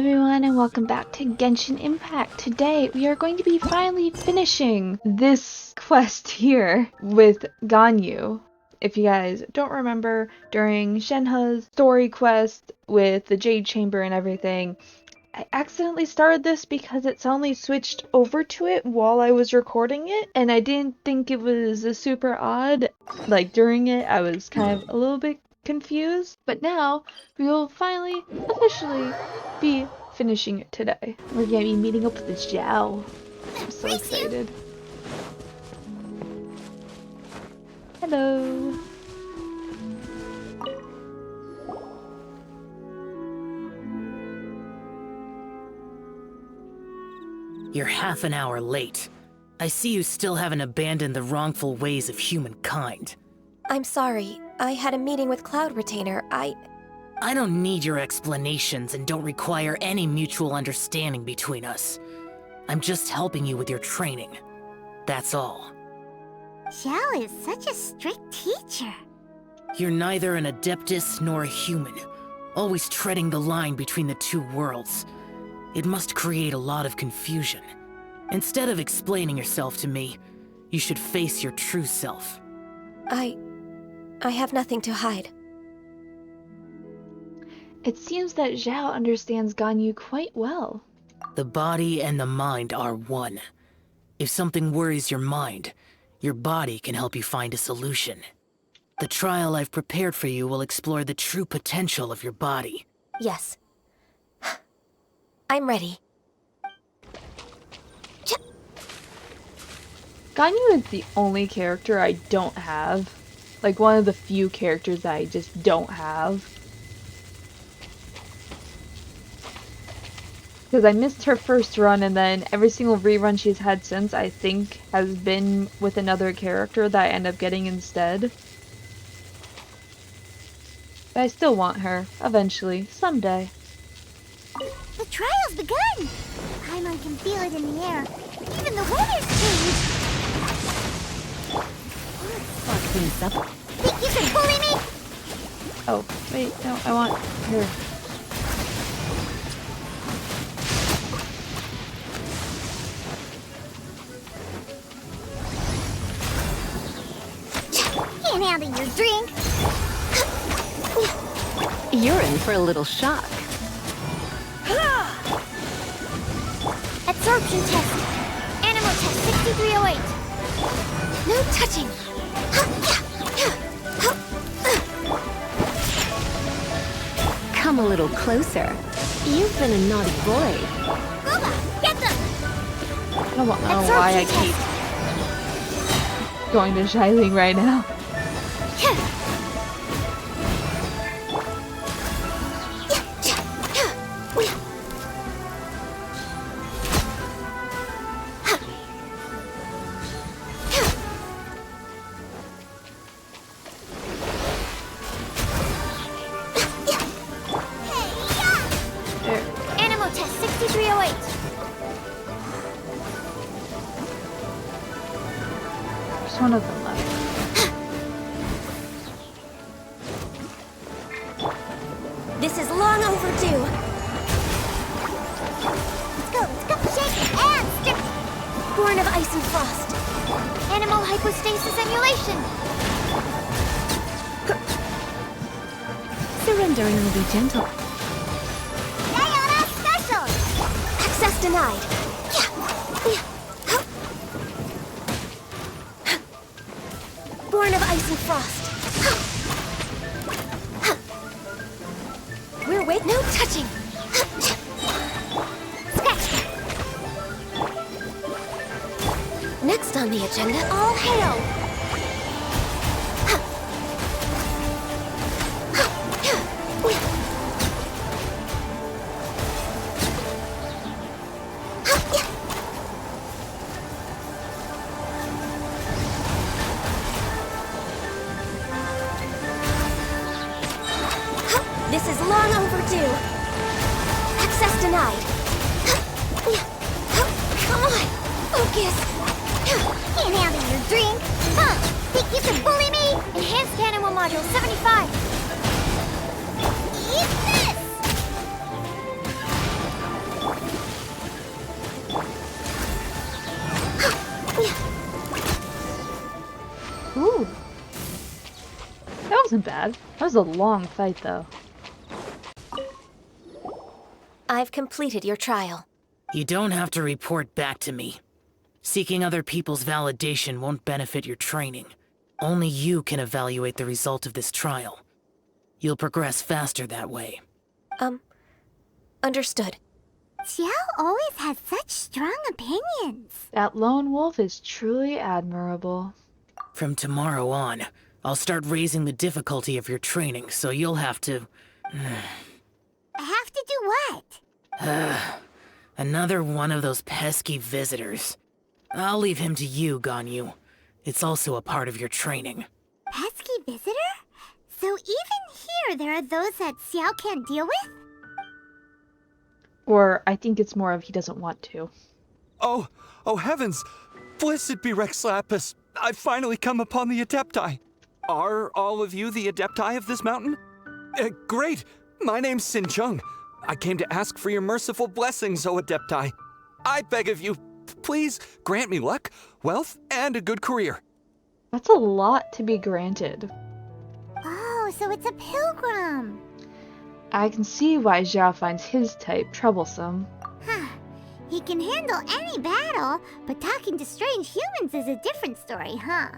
everyone, and welcome back to Genshin Impact. Today we are going to be finally finishing this quest here with Ganyu. If you guys don't remember, during Shenhe's story quest with the Jade Chamber and everything, I accidentally started this because it suddenly switched over to it while I was recording it, and I didn't think it was super odd. Like during it, I was kind of a little bit confused, but now we will finally officially be finishing it today. We're gonna be meeting up with the Zhao. I'm so excited. Hello. You're half an hour late. I see you still haven't abandoned the wrongful ways of humankind. I'm sorry. I had a meeting with Cloud Retainer. I don't need your explanations and don't require any mutual understanding between us. I'm just helping you with your training. That's all. Xiao is such a strict teacher. You're neither an Adeptus nor a human, always treading the line between the two worlds. It must create a lot of confusion. Instead of explaining yourself to me, you should face your true self. I have nothing to hide. It seems that Zhao understands Ganyu quite well. The body and the mind are one. If something worries your mind, your body can help you find a solution. The trial I've prepared for you will explore the true potential of your body. Yes. I'm ready. Ganyu is the only character I don't have. Like, one of the few characters that I just don't have. Because I missed her first run, and then every single rerun she's had since, I think, has been with another character that I end up getting instead. But I still want her, eventually, someday. The trial's begun! Paimon can feel it in the air. Even the weather's changed! Fuck things up. Think you can bully me? Oh, wait, no, I want her. Can't handle your drink! You're in for a little shock. Absorption test. Animal test 6308. No touching. Come a little closer. You've been a naughty boy. Boba, get them! I don't know why I keep going to Xiling right now. Animal test 6308. There's one of them left. This is long overdue. Let's go, shake and strip. Born of ice and frost. Animal hypostasis emulation. Surrendering will be gentle. Diana special. Access denied. Born of ice and frost. We're wait. No touching. Sketch. Next on the agenda, All hail. this is long overdue. Access denied. Come on, focus. Can't handle your drink. Huh? Think you can bully me? Enhanced Animal Module 75. Eat this! Ooh. That wasn't bad. That was a long fight, though. I've completed your trial. You don't have to report back to me. Seeking other people's validation won't benefit your training. Only you can evaluate the result of this trial. You'll progress faster that way. Understood. Xiao always has such strong opinions. That lone wolf is truly admirable. From tomorrow on, I'll start raising the difficulty of your training, so you'll have to... I have to do what? Another one of those pesky visitors. I'll leave him to you, Ganyu. It's also a part of your training. Pesky visitor? So even here there are those that Xiao can't deal with? Or I think it's more of he doesn't want to. Oh heavens! Blessed be Rex Lapis! I've finally come upon the Adepti. Are all of you the Adepti of this mountain? Great! My name's Sin Chung. I came to ask for your merciful blessings, O Adepti. I beg of you, please grant me luck, wealth, and a good career. That's a lot to be granted. Oh, so it's a pilgrim. I can see why Zhao finds his type troublesome. Huh. He can handle any battle, but talking to strange humans is a different story, huh?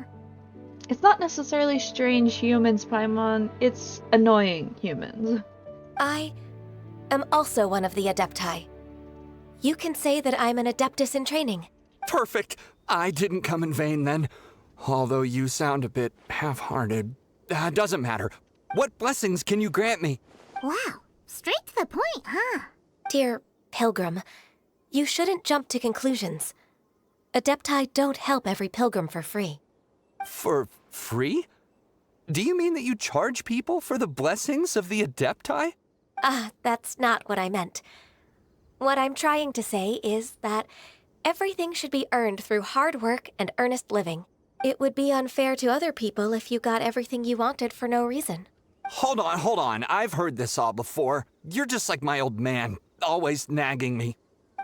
It's not necessarily strange humans, Paimon. It's annoying humans. I am also one of the Adepti. You can say that I'm an Adeptus in training. Perfect. I didn't come in vain then. Although you sound a bit half-hearted. Doesn't matter. What blessings can you grant me? Wow, straight to the point, huh? Dear Pilgrim, you shouldn't jump to conclusions. Adepti don't help every pilgrim for free. For free? Do you mean that you charge people for the blessings of the Adepti? That's not what I meant. What I'm trying to say is that everything should be earned through hard work and earnest living. It would be unfair to other people if you got everything you wanted for no reason. Hold on. I've heard this all before. You're just like my old man, always nagging me.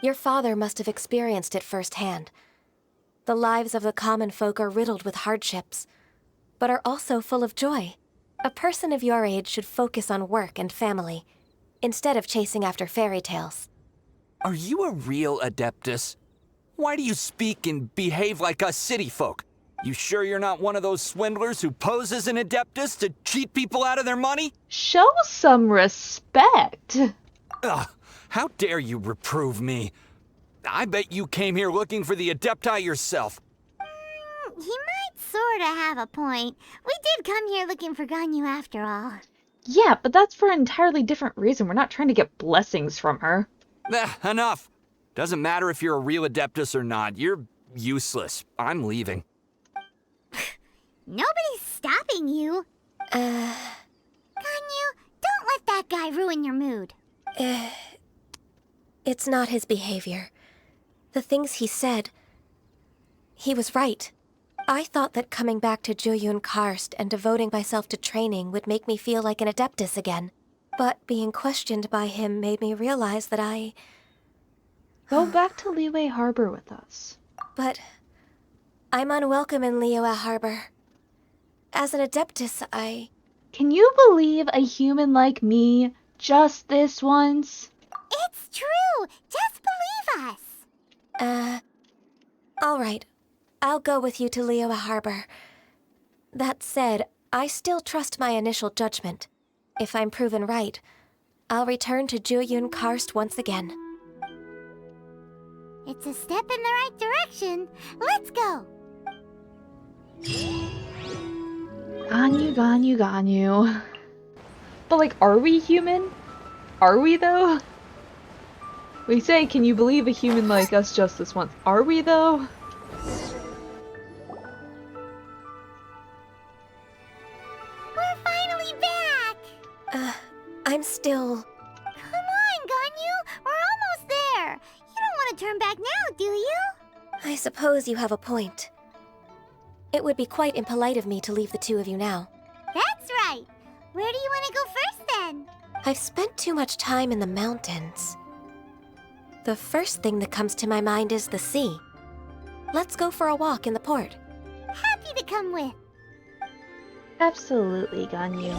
Your father must have experienced it firsthand. The lives of the common folk are riddled with hardships, but are also full of joy. A person of your age should focus on work and family, instead of chasing after fairy tales. Are you a real Adeptus? Why do you speak and behave like us city folk? You sure you're not one of those swindlers who pose as an Adeptus to cheat people out of their money? Show some respect. Ugh, how dare you reprove me? I bet you came here looking for the Adepti yourself. He might sorta have a point. We did come here looking for Ganyu after all. Yeah, but that's for an entirely different reason. We're not trying to get blessings from her. Enough. Doesn't matter if you're a real Adeptus or not. You're useless. I'm leaving. Nobody's stopping you. Ganyu, don't let that guy ruin your mood. It's not his behavior. The things he said, he was right. I thought that coming back to Jueyun Karst and devoting myself to training would make me feel like an Adeptus again. But being questioned by him made me realize that Go back to Liyue Harbor with us. But I'm unwelcome in Liyue Harbor. As an Adeptus, Can you believe a human like me just this once? It's true. Just believe us. All right. I'll go with you to Liyue Harbor. That said, I still trust my initial judgment. If I'm proven right, I'll return to Jueyun Karst once again. It's a step in the right direction. Let's go. Ganyu. But like, are we human? Are we though? We say, can you believe a human like us just this once? Are we though? We're finally back. I'm still... Come on, Ganyu. We're almost there. You don't want to turn back now, do you? I suppose you have a point. It would be quite impolite of me to leave the two of you now. That's right. Where do you want to go first, then? I've spent too much time in the mountains. The first thing that comes to my mind is the sea. Let's go for a walk in the port. Happy to come with. Absolutely, Ganyu.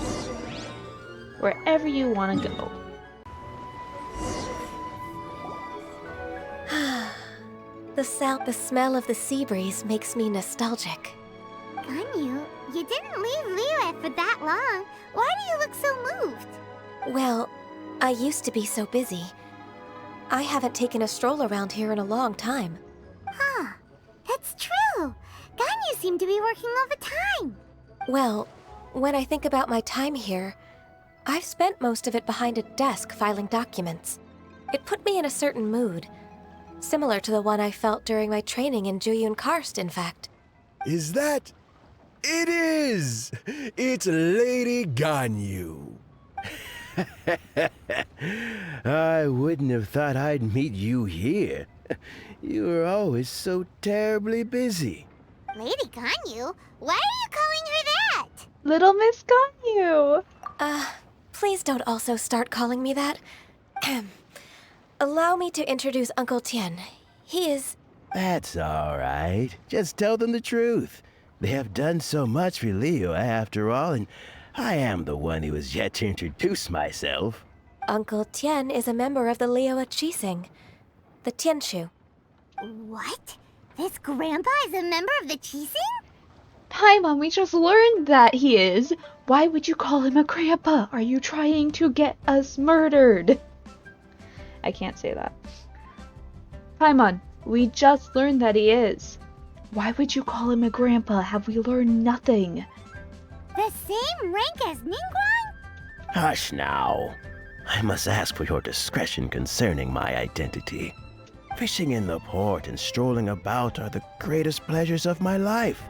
Wherever you want to go. The smell of the sea breeze makes me nostalgic. Ganyu, you didn't leave Liyue for that long. Why do you look so moved? Well, I used to be so busy. I haven't taken a stroll around here in a long time. Huh. That's true. Ganyu seemed to be working all the time. Well, when I think about my time here, I've spent most of it behind a desk filing documents. It put me in a certain mood, similar to the one I felt during my training in Jueyun Karst, in fact. Is that? It is! It's Lady Ganyu. I wouldn't have thought I'd meet you here. You were always so terribly busy. Lady Ganyu? Why are you calling her that? Little Miss Ganyu! Please don't also start calling me that. Allow me to introduce Uncle Tien. He is... That's all right. Just tell them the truth. They have done so much for Liyue after all, and I am the one who has yet to introduce myself. Uncle Tien is a member of the Liyue Qixing, the Tianshu. What? This grandpa is a member of the Qixing? Paimon, we just learned that he is. Why would you call him a grandpa? Are you trying to get us murdered? I can't say that. Paimon, we just learned that he is. Why would you call him a grandpa? Have we learned nothing? The same rank as Ningguang? Hush now. I must ask for your discretion concerning my identity. Fishing in the port and strolling about are the greatest pleasures of my life.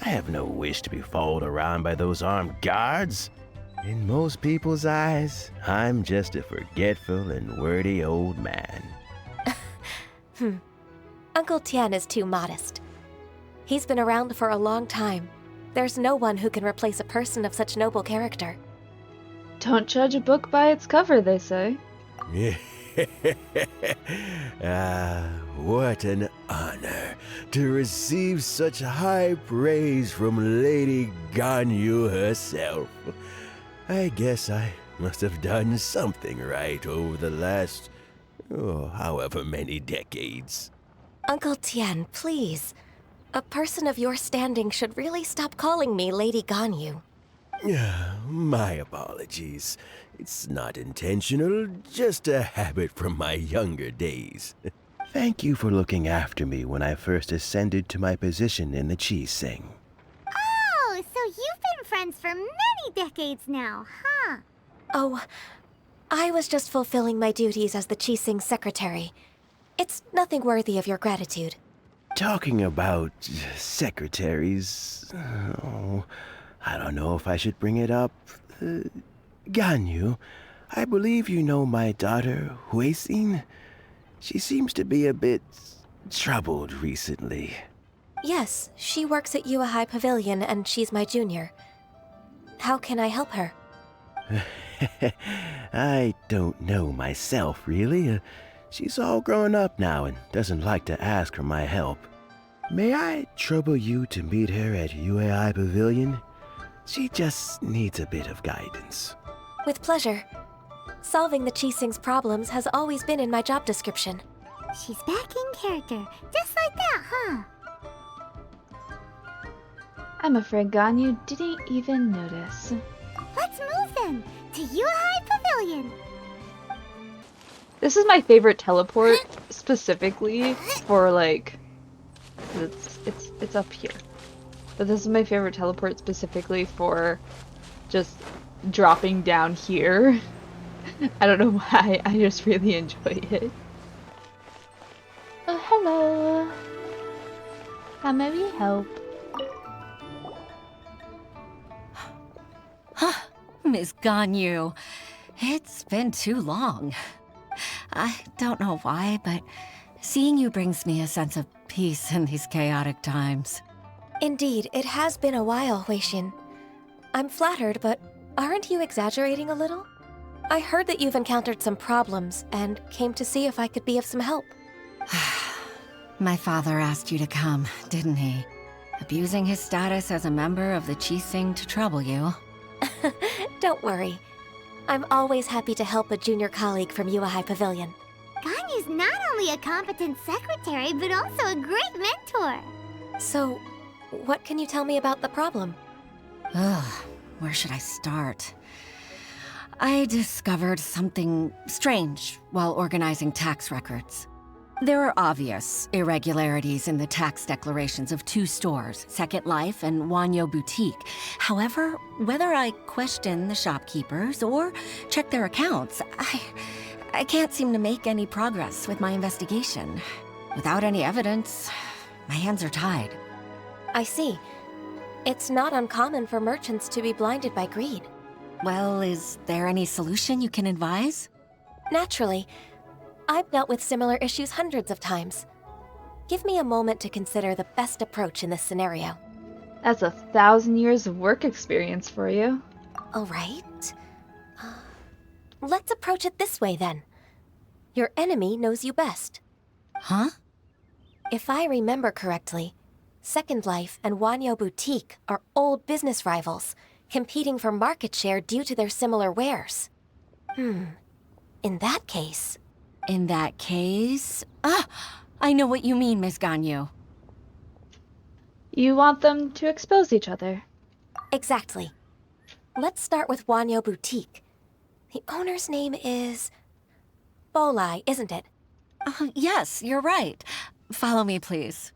I have no wish to be followed around by those armed guards. In most people's eyes, I'm just a forgetful and wordy old man. Uncle Tien is too modest. He's been around for a long time. There's no one who can replace a person of such noble character. Don't judge a book by its cover, they say. What an honor to receive such high praise from Lady Ganyu herself. I guess I must have done something right over the last, however many decades. Uncle Tien, please. A person of your standing should really stop calling me Lady Ganyu. My apologies. It's not intentional, just a habit from my younger days. Thank you for looking after me when I first ascended to my position in the Qixing. Oh, so you've been friends for many decades now, huh? Oh, I was just fulfilling my duties as the Qixing secretary. It's nothing worthy of your gratitude. Talking about secretaries, I don't know if I should bring it up. Ganyu, I believe you know my daughter, Qixing. She seems to be a bit troubled recently. Yes, she works at Yue High Pavilion and she's my junior. How can I help her? I don't know myself, really. She's all grown up now and doesn't like to ask for my help. May I trouble you to meet her at Yue High Pavilion? She just needs a bit of guidance. With pleasure. Solving the Qixing's problems has always been in my job description. She's back in character, just like that, huh? I'm afraid Ganyu didn't even notice. Let's move then, to Yue High Pavilion. This is my favorite teleport, specifically for like, it's up here. But this is my favorite teleport specifically for just dropping down here. I don't know why, I just really enjoy it. Oh, hello. How may we help? Miss Ganyu, it's been too long. I don't know why, but seeing you brings me a sense of peace in these chaotic times. Indeed, it has been a while, Huixin. I'm flattered, but aren't you exaggerating a little? I heard that you've encountered some problems and came to see if I could be of some help. My father asked you to come, didn't he? Abusing his status as a member of the Qixing to trouble you. Don't worry. I'm always happy to help a junior colleague from Yuehai Pavilion. Ganyu's not only a competent secretary, but also a great mentor. So, what can you tell me about the problem? Ugh, where should I start? I discovered something strange while organizing tax records. There are obvious irregularities in the tax declarations of two stores, Second Life and Wanyo Boutique. However, whether I question the shopkeepers or check their accounts, I can't seem to make any progress with my investigation. Without any evidence, my hands are tied. I see. It's not uncommon for merchants to be blinded by greed. Well, is there any solution you can advise? Naturally. I've dealt with similar issues hundreds of times. Give me a moment to consider the best approach in this scenario. That's 1,000 years of work experience for you. All right. Let's approach it this way, then. Your enemy knows you best. Huh? If I remember correctly, Second Life and Wanyo Boutique are old business rivals, competing for market share due to their similar wares. In that case... In that case... I know what you mean, Miss Ganyu. You want them to expose each other. Exactly. Let's start with Wanyo Boutique. The owner's name is... Bolai, isn't it? Yes, you're right. Follow me, please.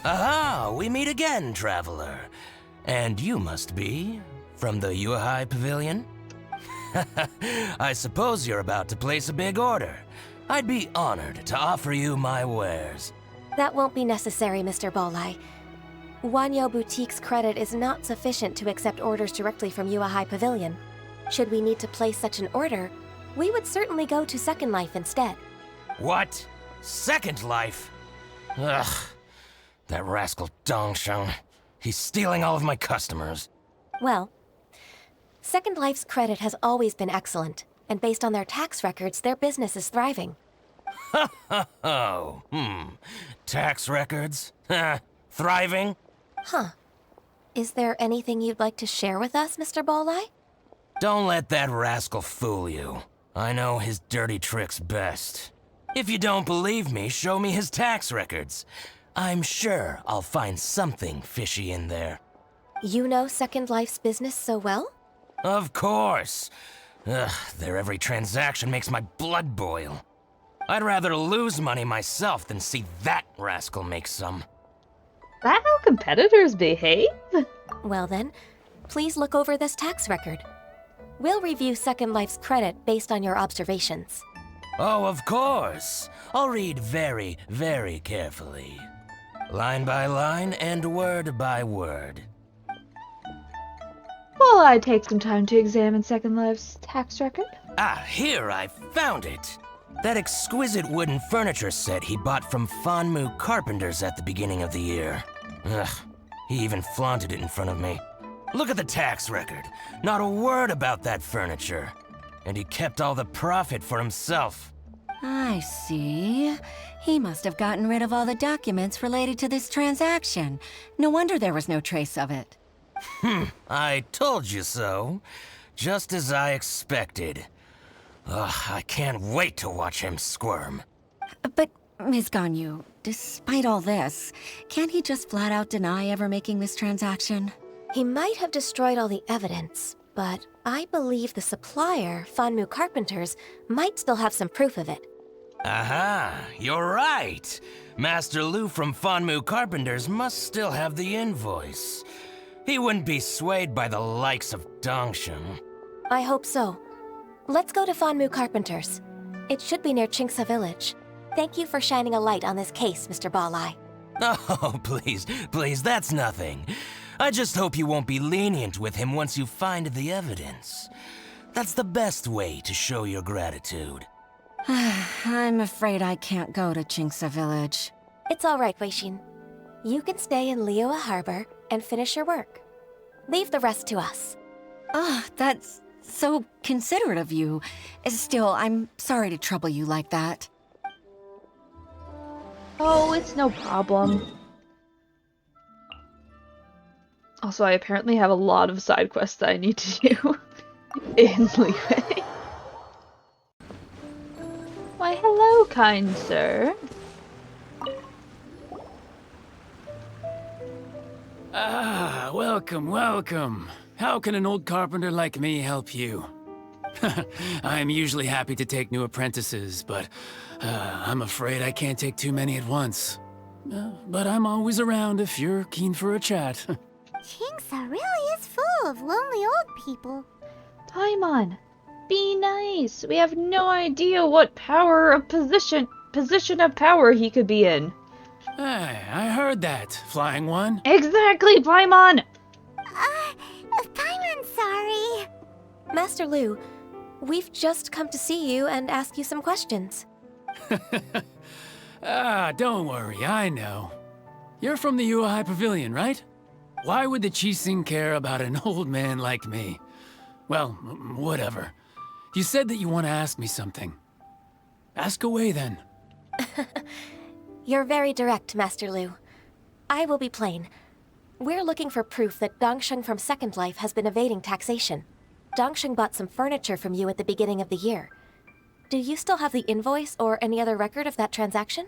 Aha! We meet again, traveler. And you must be from the Yuehai Pavilion? I suppose you're about to place a big order. I'd be honored to offer you my wares. That won't be necessary, Mr. Bolai. Wanyo Boutique's credit is not sufficient to accept orders directly from Yuehai Pavilion. Should we need to place such an order, we would certainly go to Second Life instead. What? Second Life? Ugh. That rascal Dongsheng. He's stealing all of my customers. Well, Second Life's credit has always been excellent, and based on their tax records, their business is thriving. Tax records? Thriving? Huh. Is there anything you'd like to share with us, Mr. Bolai? Don't let that rascal fool you. I know his dirty tricks best. If you don't believe me, show me his tax records. I'm sure I'll find something fishy in there. You know Second Life's business so well? Of course. Ugh, their every transaction makes my blood boil. I'd rather lose money myself than see that rascal make some. That how competitors behave? Well then, please look over this tax record. We'll review Second Life's credit based on your observations. Oh, of course. I'll read very, very carefully. Line by line and word by word. Well, I'd take some time to examine Second Life's tax record. Ah, here, I found it. That exquisite wooden furniture set he bought from Fanmu Carpenters at the beginning of the year. Ugh, he even flaunted it in front of me. Look at the tax record. Not a word about that furniture. And he kept all the profit for himself. I see. He must have gotten rid of all the documents related to this transaction. No wonder there was no trace of it. I told you so. Just as I expected. Ugh, I can't wait to watch him squirm. But, Ms. Ganyu, despite all this, can't he just flat out deny ever making this transaction? He might have destroyed all the evidence, but I believe the supplier, Fanmu Carpenters, might still have some proof of it. Aha, you're right. Master Lu from Fanmu Carpenters must still have the invoice. He wouldn't be swayed by the likes of Dongsheng. I hope so. Let's go to Fanmu Carpenters. It should be near Qingce Village. Thank you for shining a light on this case, Mr. Bolai. Oh, please, that's nothing. I just hope you won't be lenient with him once you find the evidence. That's the best way to show your gratitude. I'm afraid I can't go to Qingce Village. It's all right, Weixin. You can stay in Liyue Harbor and finish your work. Leave the rest to us. Oh, that's So considerate of you. Still, I'm sorry to trouble you like that. Oh, it's no problem. Also, I apparently have a lot of side quests that I need to do in Liyue. Why, hello, kind sir. Ah, welcome, welcome. How can an old carpenter like me help you? I'm usually happy to take new apprentices, but I'm afraid I can't take too many at once. But I'm always around if you're keen for a chat. Qixing really is full of lonely old people. Paimon, be nice. We have no idea what power of position of power he could be in. Hey, I heard that, Flying One. Exactly, Paimon! Paimon's sorry. Master Lu, we've just come to see you and ask you some questions. Don't worry, I know. You're from the Yuehai Pavilion, right? Why would the Qixing care about an old man like me? Well, whatever. You said that you want to ask me something. Ask away, then. You're very direct, Master Lu. I will be plain. We're looking for proof that Gongsheng from Second Life has been evading taxation. Gongsheng bought some furniture from you at the beginning of the year. Do you still have the invoice or any other record of that transaction?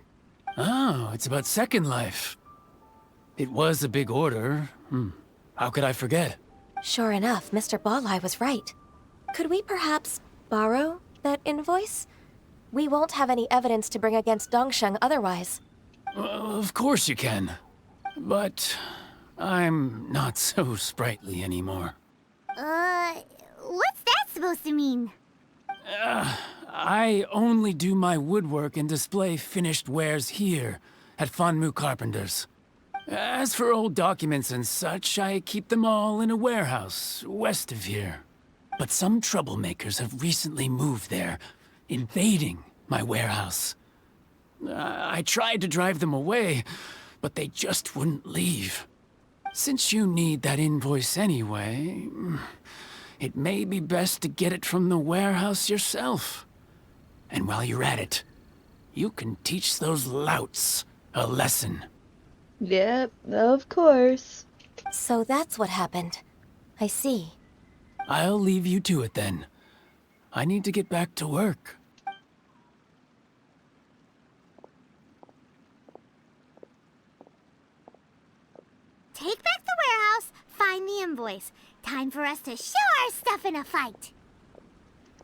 Oh, it's about Second Life. It was a big order. How could I forget? Sure enough, Mr. Balai was right. Could we perhaps borrow that invoice? We won't have any evidence to bring against Gongsheng otherwise. Of course you can. But I'm not so sprightly anymore. What's that supposed to mean? I only do my woodwork and display finished wares here at Fanmu Carpenters. As for old documents and such, I keep them all in a warehouse west of here. But some troublemakers have recently moved there, invading my warehouse. I tried to drive them away, but they just wouldn't leave. Since you need that invoice anyway, it may be best to get it from the warehouse yourself. And while you're at it, you can teach those louts a lesson. Yep, of course. So that's what happened. I see. I'll leave you to it then. I need to get back to work. Take back the warehouse, find the invoice. Time for us to show our stuff in a fight.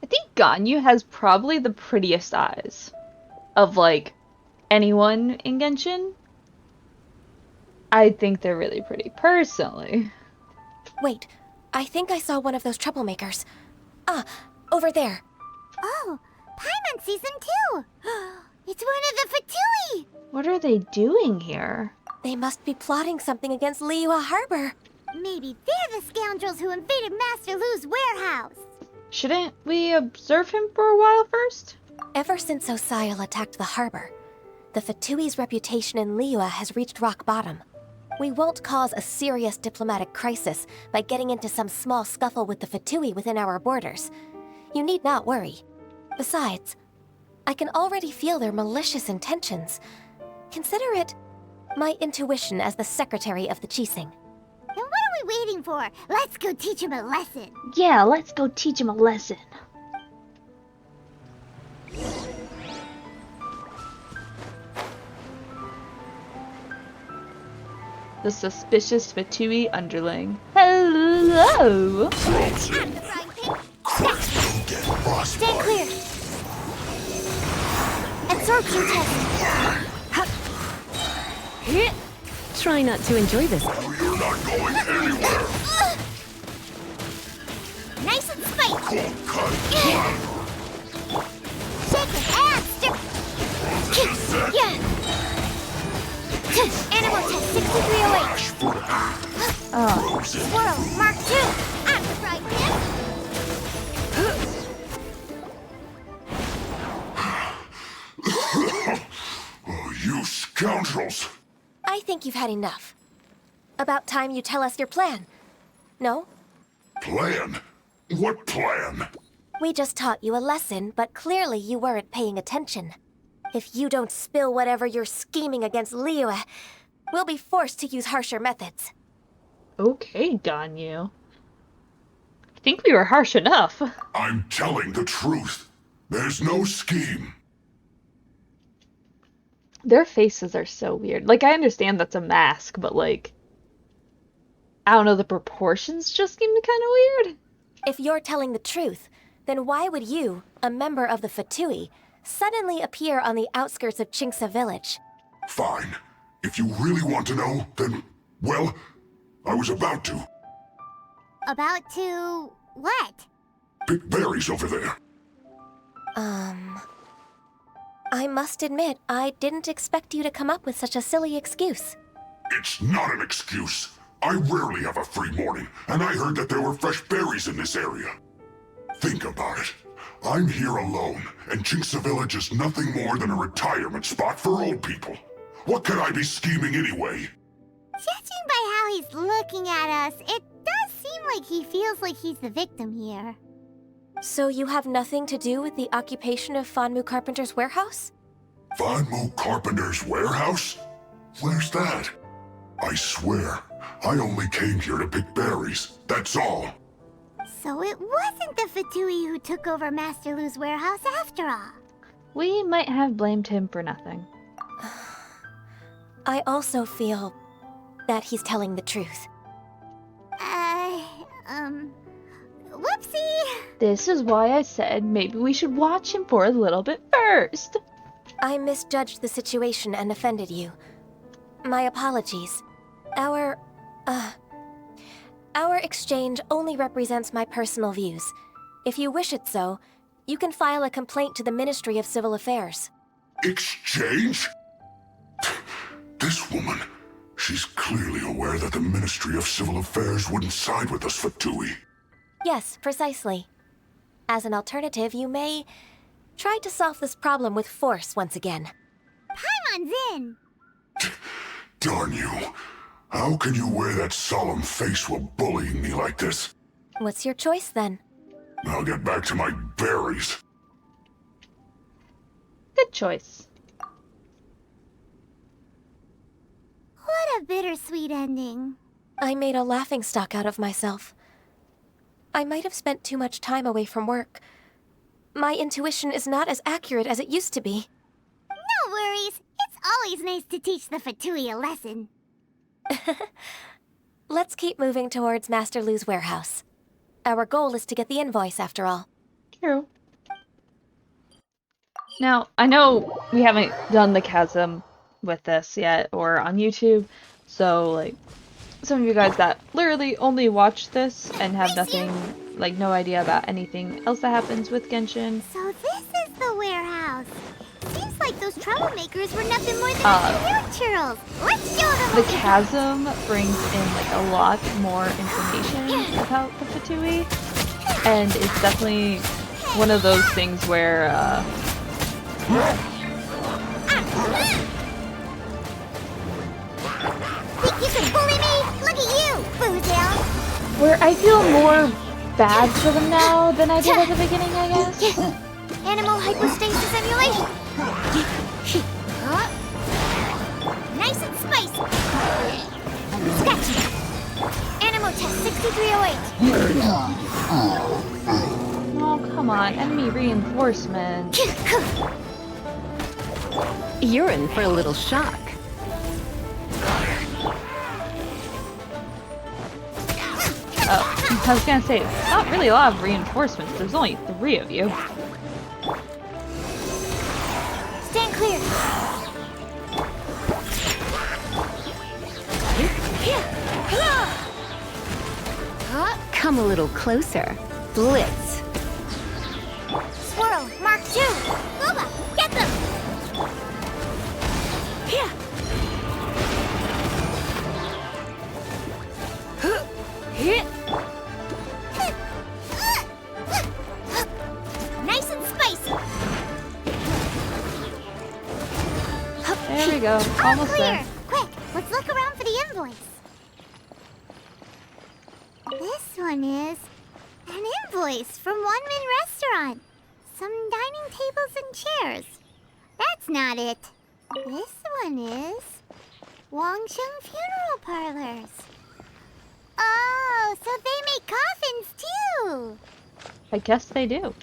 I think Ganyu has probably the prettiest eyes of, like, anyone in Genshin. I think they're really pretty, personally. Wait, I think I saw one of those troublemakers. Ah, over there. Oh, Paimon sees them too. It's one of the Fatui. What are they doing here? They must be plotting something against Liyue Harbor. Maybe they're the scoundrels who invaded Master Lu's warehouse. Shouldn't we observe him for a while first? Ever since Osial attacked the harbor, the Fatui's reputation in Liyue has reached rock bottom. We won't cause a serious diplomatic crisis by getting into some small scuffle with the Fatui within our borders. You need not worry. Besides, I can already feel their malicious intentions. Consider it my intuition as the secretary of the Qixing. Then what are we waiting for? Let's go teach him a lesson. Yeah, let's go teach him a lesson. The suspicious Fatui underling. Hello! I'm the frying pan. Stay clear. Absorption test. Try not to enjoy this. You're not going anywhere. Nice and spiky. Shake it and stir. Yeah. Animal test 6308. Oh. Swirl Mark 2. I'm the frying pan. Oh, you scoundrels! I think you've had enough. About time you tell us your plan. No? Plan? What plan? We just taught you a lesson, but clearly you weren't paying attention. If you don't spill whatever you're scheming against Liyue, we'll be forced to use harsher methods. Okay, Ganyu. I think we were harsh enough. I'm telling the truth. There's no scheme. Their faces are so weird. Like, I understand that's a mask, but like, I don't know, the proportions just seem kind of weird. If you're telling the truth, then why would you, a member of the Fatui, suddenly appear on the outskirts of Qixing village? Fine. If you really want to know, then, well, I was about to. About to what? Pick berries over there. I must admit, I didn't expect you to come up with such a silly excuse. It's not an excuse. I rarely have a free morning, and I heard that there were fresh berries in this area. Think about it. I'm here alone, and Qixing village is nothing more than a retirement spot for old people. What could I be scheming anyway? Judging by how he's looking at us, it does seem like he feels like he's the victim here. So you have nothing to do with the occupation of Fanmu Carpenter's warehouse? Fanmu Carpenter's warehouse? Where's that? I swear, I only came here to pick berries, that's all. So it wasn't the Fatui who took over Master Lu's warehouse after all. We might have blamed him for nothing. I also feel that he's telling the truth. Whoopsie! This is why I said maybe we should watch him for a little bit first. I misjudged the situation and offended you. My apologies. Our exchange only represents my personal views. If you wish it so, you can file a complaint to the Ministry of Civil Affairs. Exchange? This woman, she's clearly aware that the Ministry of Civil Affairs wouldn't side with us Fatui. Yes, precisely. As an alternative, you may try to solve this problem with force once again. Paimon's in! Darn you. How can you wear that solemn face while bullying me like this? What's your choice, then? I'll get back to my berries. Good choice. What a bittersweet ending. I made a laughingstock out of myself. I might have spent too much time away from work. My intuition is not as accurate as it used to be. No worries. It's always nice to teach the Fatui a lesson. Let's keep moving towards Master Lu's warehouse. Our goal is to get the invoice, after all. True. Now, I know we haven't done the chasm with this yet, or on YouTube, so, like, some of you guys that literally only watch this and have nothing, like, no idea about anything else that happens with Genshin. So this is the warehouse. Seems like those troublemakers were nothing more than carrot churls. Let's show them. The chasm brings in, like, a lot more information about the Fatui, and it's definitely one of those things where, Think you can bully me? Look at you, Boozle. where I feel more bad for them now than I did at the beginning, I guess. Animal hypostasis emulation. Nice and spicy. Sketchy. Animal test 6308. Oh, come on. Enemy reinforcement. You're in for a little shock. Oh, I was gonna say, it's not really a lot of reinforcements. There's only 3 of you. Stand clear. Come a little closer. Blitz. Swirl, Mark 2. Booba, get them. Here. Nice and spicy. There we go. All Almost clear. there. Quick, let's look around for the invoice. This one is an invoice from One Min Restaurant. Some dining tables and chairs. That's not it. This one is Wangsheng Funeral Parlors. Oh, so they make coffins too. I guess they do.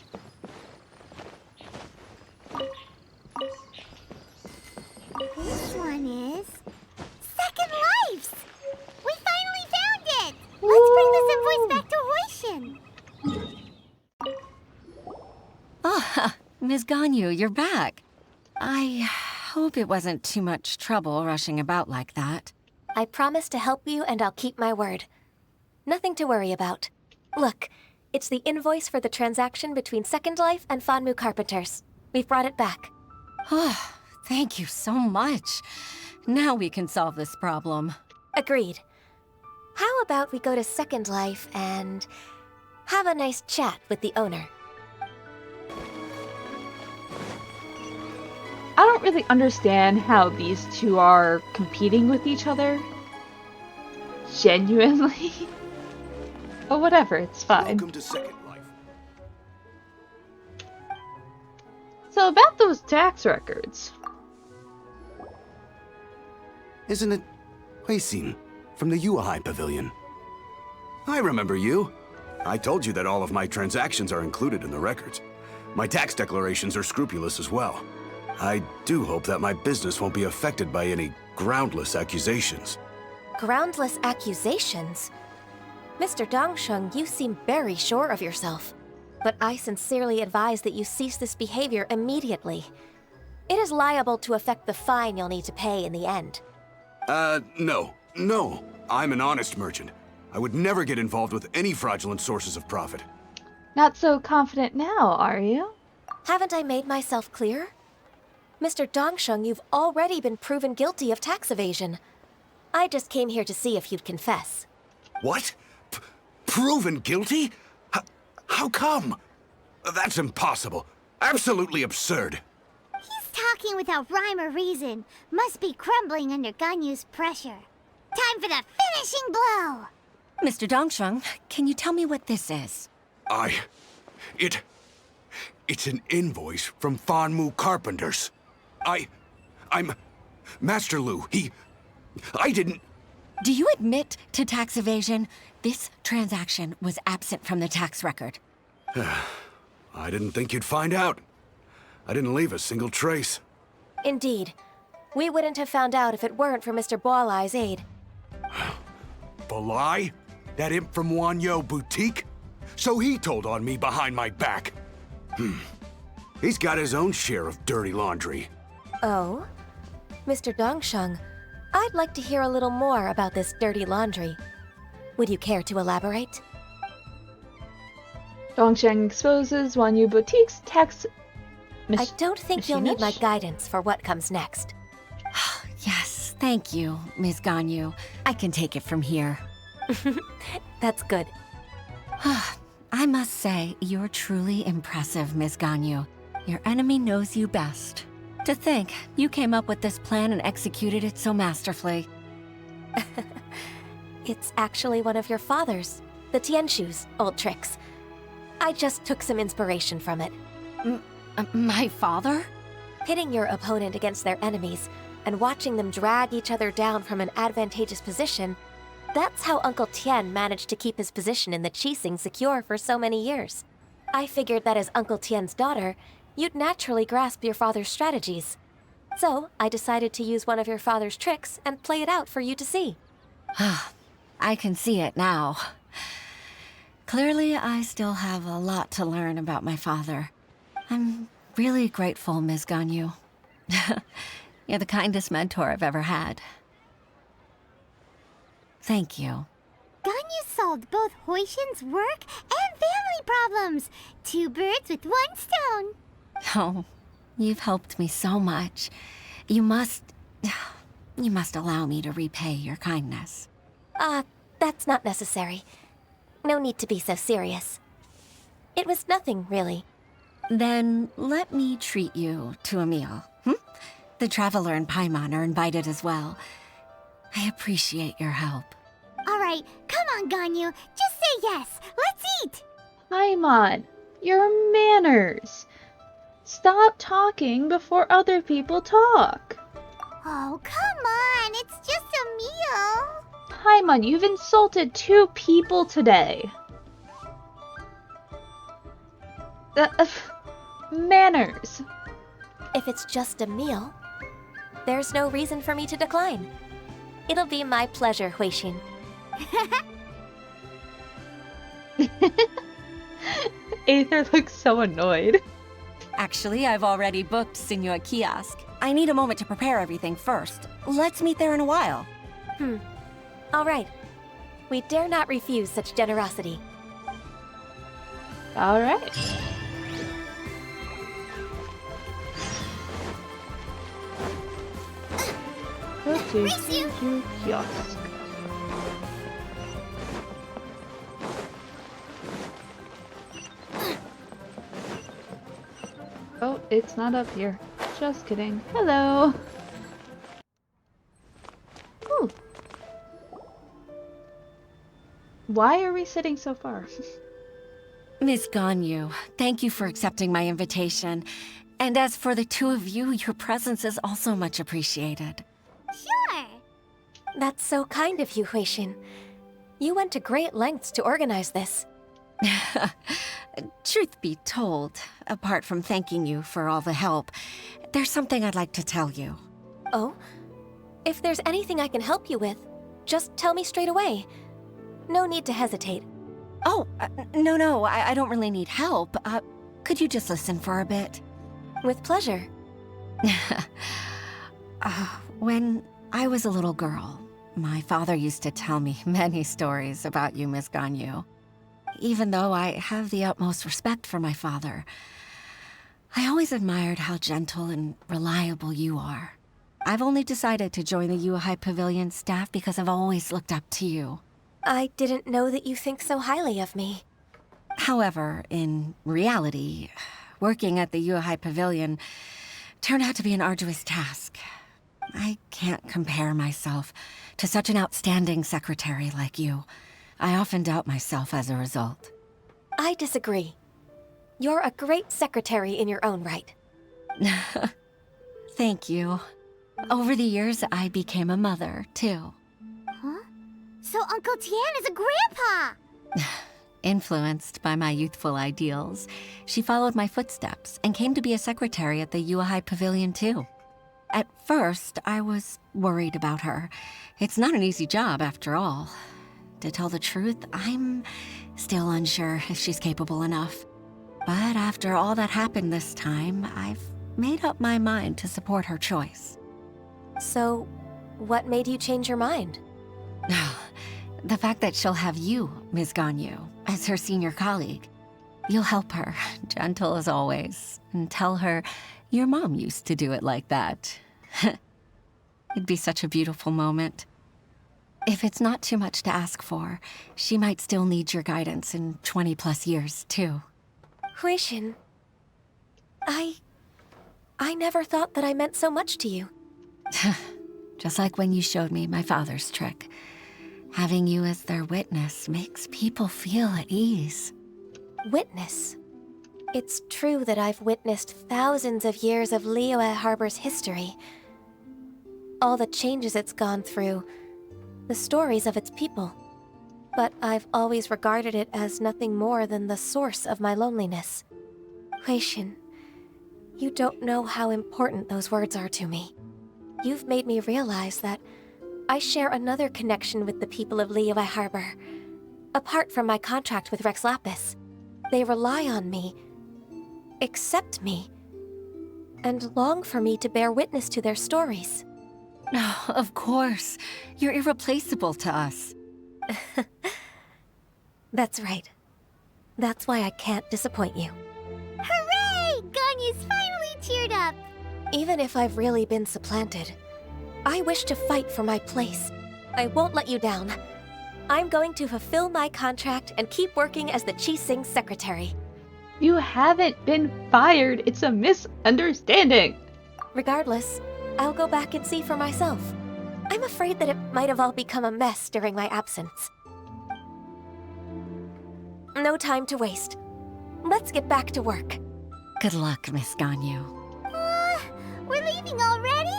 This one is Second Lives. We finally found it. Let's bring this invoice back to Huishin. Ah, Ms. Ganyu, you're back. I hope it wasn't too much trouble rushing about like that. I promise to help you and I'll keep my word. Nothing to worry about. Look, it's the invoice for the transaction between Second Life and Fanmu Carpenters. We've brought it back. Oh, thank you so much. Now we can solve this problem. Agreed. How about we go to Second Life and have a nice chat with the owner? I don't really understand how these two are competing with each other. Genuinely. But whatever, it's fine. Welcome to Second Life. So about those tax records. Isn't it Qixing from the Yuehai Pavilion? I remember you. I told you that all of my transactions are included in the records. My tax declarations are scrupulous as well. I do hope that my business won't be affected by any groundless accusations. Groundless accusations? Mr. Dongsheng, you seem very sure of yourself. But I sincerely advise that you cease this behavior immediately. It is liable to affect the fine you'll need to pay in the end. No. I'm an honest merchant. I would never get involved with any fraudulent sources of profit. Not so confident now, are you? Haven't I made myself clear? Mr. Dongsheng, you've already been proven guilty of tax evasion. I just came here to see if you'd confess. What? Proven guilty? How come? That's impossible. Absolutely absurd. He's talking without rhyme or reason. Must be crumbling under Ganyu's pressure. Time for the finishing blow! Mr. Dongsheng, can you tell me what this is? It's an invoice from Fanmu Carpenters. I'm Master Lu. I didn't... Do you admit to tax evasion? This transaction was absent from the tax record. I didn't think you'd find out. I didn't leave a single trace. Indeed. We wouldn't have found out if it weren't for Mr. Boalai's aid. Balai? That imp from Wanyo Boutique? So he told on me behind my back. He's got his own share of dirty laundry. Oh? Mr. Dongsheng, I'd like to hear a little more about this dirty laundry. Would you care to elaborate? Dongsheng exposes Wanyu Boutique's tax... I don't think you'll need my guidance for what comes next. Yes, thank you, Ms. Ganyu. I can take it from here. That's good. I must say, you're truly impressive, Ms. Ganyu. Your enemy knows you best. To think, you came up with this plan and executed it so masterfully. It's actually one of your father's, the Tianshu's, old tricks. I just took some inspiration from it. My father? Pitting your opponent against their enemies and watching them drag each other down from an advantageous position, that's how Uncle Tian managed to keep his position in the Qixing secure for so many years. I figured that as Uncle Tian's daughter, you'd naturally grasp your father's strategies. So, I decided to use one of your father's tricks and play it out for you to see. I can see it now. Clearly, I still have a lot to learn about my father. I'm really grateful, Ms. Ganyu. You're the kindest mentor I've ever had. Thank you. Ganyu solved both Huishin's work and family problems. 2 birds with 1 stone. Oh, you've helped me so much. You must allow me to repay your kindness. That's not necessary. No need to be so serious. It was nothing, really. Then let me treat you to a meal. The Traveler and Paimon are invited as well. I appreciate your help. All right, come on, Ganyu. Just say yes. Let's eat. Paimon, your manners. Stop talking before other people talk. Oh, come on, it's just a meal. Paimon, you've insulted 2 people today. Manners. If it's just a meal, there's no reason for me to decline. It'll be my pleasure, Huixin. Aether looks so annoyed. Actually, I've already booked Senor Kiosk. I need a moment to prepare everything first. Let's meet there in a while. All right. We dare not refuse such generosity. All right. Go to Senor Kiosk. Oh, it's not up here. Just kidding. Hello. Ooh. Why are we sitting so far? Miss Ganyu, thank you for accepting my invitation. And as for the 2 of you, your presence is also much appreciated. Sure. That's so kind of you, Huixin. You went to great lengths to organize this. Truth be told, apart from thanking you for all the help, there's something I'd like to tell you. Oh? If there's anything I can help you with, just tell me straight away. No need to hesitate. Oh, no, I don't really need help. Could you just listen for a bit? With pleasure. When I was a little girl, my father used to tell me many stories about you, Miss Ganyu. Even though I have the utmost respect for my father, I always admired how gentle and reliable you are. I've only decided to join the Liyue Pavilion staff because I've always looked up to you. I didn't know that you think so highly of me. However, in reality, working at the Liyue Pavilion turned out to be an arduous task. I can't compare myself to such an outstanding secretary like you. I often doubt myself as a result. I disagree. You're a great secretary in your own right. Thank you. Over the years, I became a mother, too. Huh? So Uncle Tian is a grandpa! Influenced by my youthful ideals, she followed my footsteps and came to be a secretary at the Liyue Pavilion, too. At first, I was worried about her. It's not an easy job, after all. To tell the truth, I'm still unsure if she's capable enough. But after all that happened this time, I've made up my mind to support her choice. So, what made you change your mind? The fact that she'll have you, Ms. Ganyu, as her senior colleague. You'll help her, gentle as always, and tell her your mom used to do it like that. It'd be such a beautiful moment. If it's not too much to ask for, she might still need your guidance in 20+ years, too. Huixin, I never thought that I meant so much to you. Just like when you showed me my father's trick. Having you as their witness makes people feel at ease. Witness? It's true that I've witnessed thousands of years of Liyue Harbor's history. All the changes it's gone through, the stories of its people. But I've always regarded it as nothing more than the source of my loneliness. Huixin, you don't know how important those words are to me. You've made me realize that I share another connection with the people of Liyue Harbor. Apart from my contract with Rex Lapis, they rely on me, accept me, and long for me to bear witness to their stories. Oh, of course. You're irreplaceable to us. That's right. That's why I can't disappoint you. Hooray! Ganyu's finally cheered up! Even if I've really been supplanted, I wish to fight for my place. I won't let you down. I'm going to fulfill my contract and keep working as the Qixing secretary. You haven't been fired. It's a misunderstanding. Regardless, I'll go back and see for myself. I'm afraid that it might have all become a mess during my absence. No time to waste. Let's get back to work. Good luck, Miss Ganyu. We're leaving already?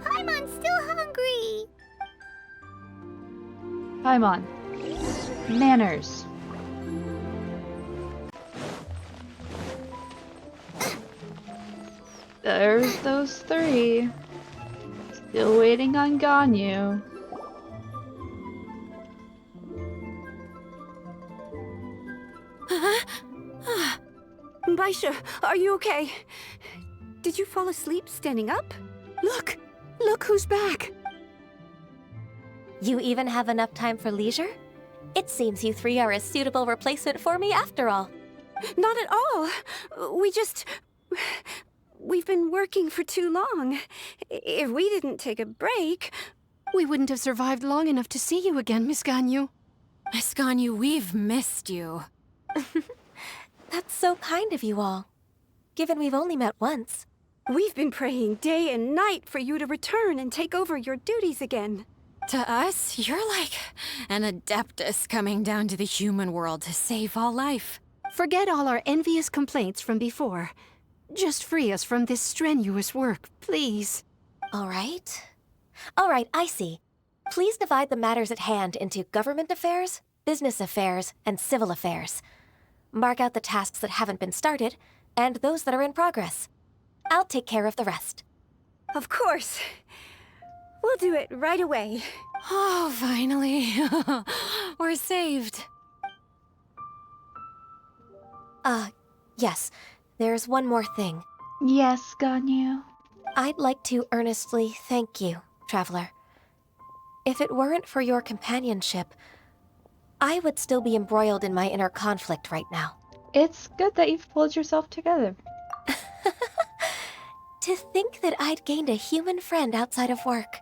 Paimon's still hungry. Paimon. Manners. There's those three. Still waiting on Ganyu. Baisha, are you okay? Did you fall asleep standing up? Look! Look who's back! You even have enough time for leisure? It seems you three are a suitable replacement for me after all. Not at all. We've been working for too long. If we didn't take a break, we wouldn't have survived long enough to see you again, Miss Ganyu. Miss Ganyu, we've missed you. That's so kind of you all, given we've only met once. We've been praying day and night for you to return and take over your duties again. To us, you're like an adeptus coming down to the human world to save all life. Forget all our envious complaints from before. Just free us from this strenuous work, please. All right. All right, I see. Please divide the matters at hand into government affairs, business affairs, and civil affairs. Mark out the tasks that haven't been started, and those that are in progress. I'll take care of the rest. Of course. We'll do it right away. Oh, finally. We're saved. Yes. There's one more thing. Yes, Ganyu. I'd like to earnestly thank you, Traveler. If it weren't for your companionship, I would still be embroiled in my inner conflict right now. It's good that you've pulled yourself together. To think that I'd gained a human friend outside of work.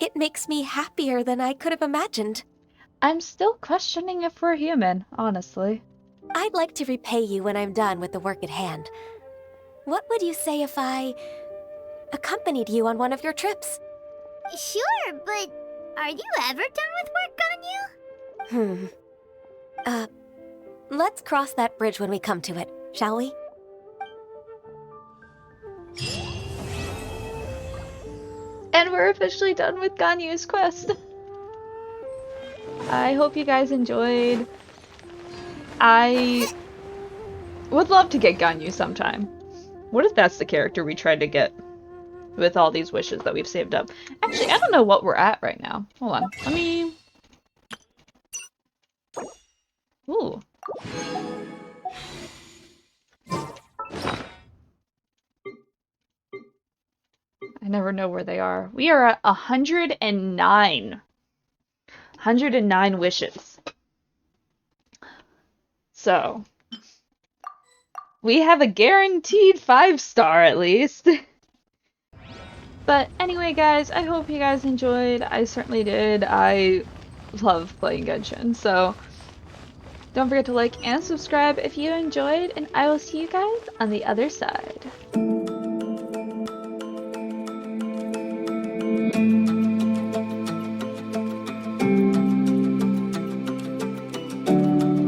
It makes me happier than I could have imagined. I'm still questioning if we're human, honestly. I'd like to repay you when I'm done with the work at hand. What would you say if I accompanied you on one of your trips? Sure, but are you ever done with work, Ganyu? Let's cross that bridge when we come to it, shall we? And we're officially done with Ganyu's quest. I hope you guys enjoyed. I would love to get Ganyu sometime. What if that's the character we tried to get with all these wishes that we've saved up? Actually, I don't know what we're at right now. Hold on. Let me... Ooh. I never know where they are. We are at 109. 109 wishes. So, we have a guaranteed 5-star at least. But anyway, guys, I hope you guys enjoyed. I certainly did. I love playing Genshin, so don't forget to like and subscribe if you enjoyed, and I will see you guys on the other side.